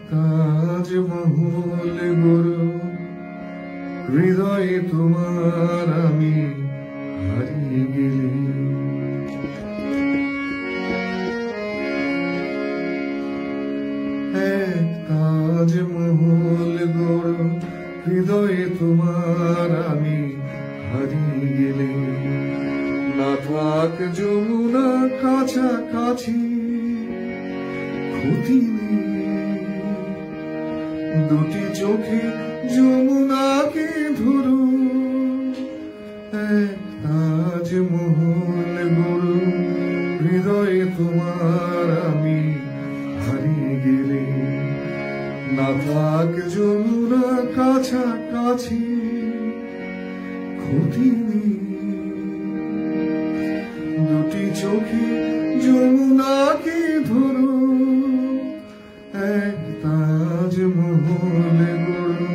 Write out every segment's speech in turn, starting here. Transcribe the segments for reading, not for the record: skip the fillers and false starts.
তাজমহল গড়ো হৃদয়ে তোমার আমি হারিয়ে গেলে। তাজমহল গড়ো হৃদয়ে তোমার আমি হারিয়ে গেলে। না থাক যমুনা কাছাকাছি ক্ষতি নেই, দুটি চোখে যমুনাকে ধরো। তাজমহল গড়ো হৃদয়ে তোমার আমি হারিয়ে গেলে। না থাক যমুনা কাছাকাছি ক্ষতি নেই, দুটি চোখে যমুনাকে ধরো। তাজমহল গড়ো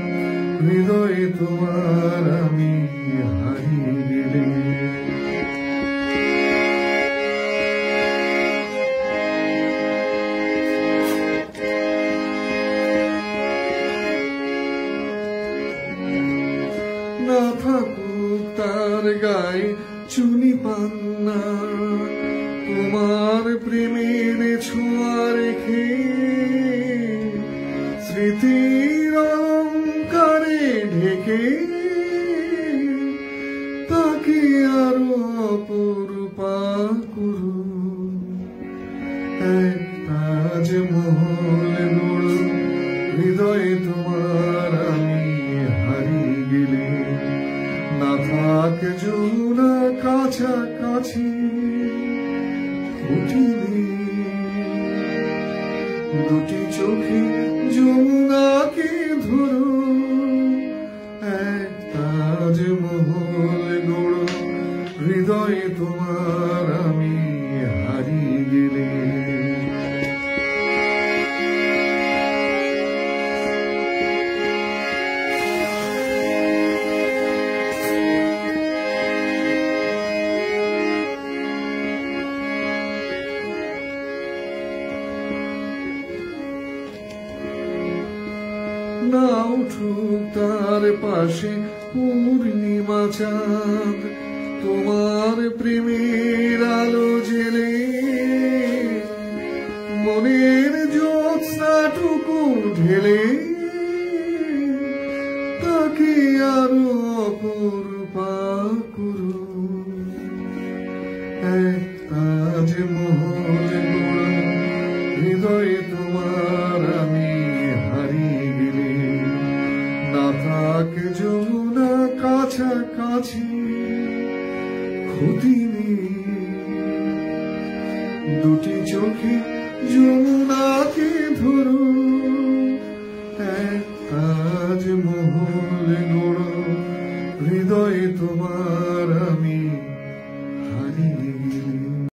হৃদয়ে তোমার আমি হারিয়ে গেলে। না থাকুক তার গায়ে চুনি পান্না, তোমার প্রেমের ছোঁয়া রেখে স্মৃতির অলঙ্কারে ঢেকে তাকে আরো অপরূপা করো। তাজমহল গড়ো হৃদয়ে তোমার আমি হারিয়ে গেলে। না থাক যমুনা কাছাকাছি ক্ষতি নেই, দুটি চোখে যমুনাকে ধরো। তাজমহল গড়ো হৃদয়ে তোমার আমি হারিয়ে গেলে। না উঠুক তার পাশে পূর্ণিমা চাঁদ, তোমার প্রেমের আলো জেলে মনের জ্যোৎস্নাটুকু ঢেলে তাকে আরো অপরূপা করো। তাজমহল গড়ো হৃদয়ে তোমার আমি হারিয়ে গেলে। না থাক যমুনা কাছাকাছি ক্ষতি নেই, দুটি চোখে যমুনাকে ধরো। তাজমহল গড়ো হৃদয়ে তোমার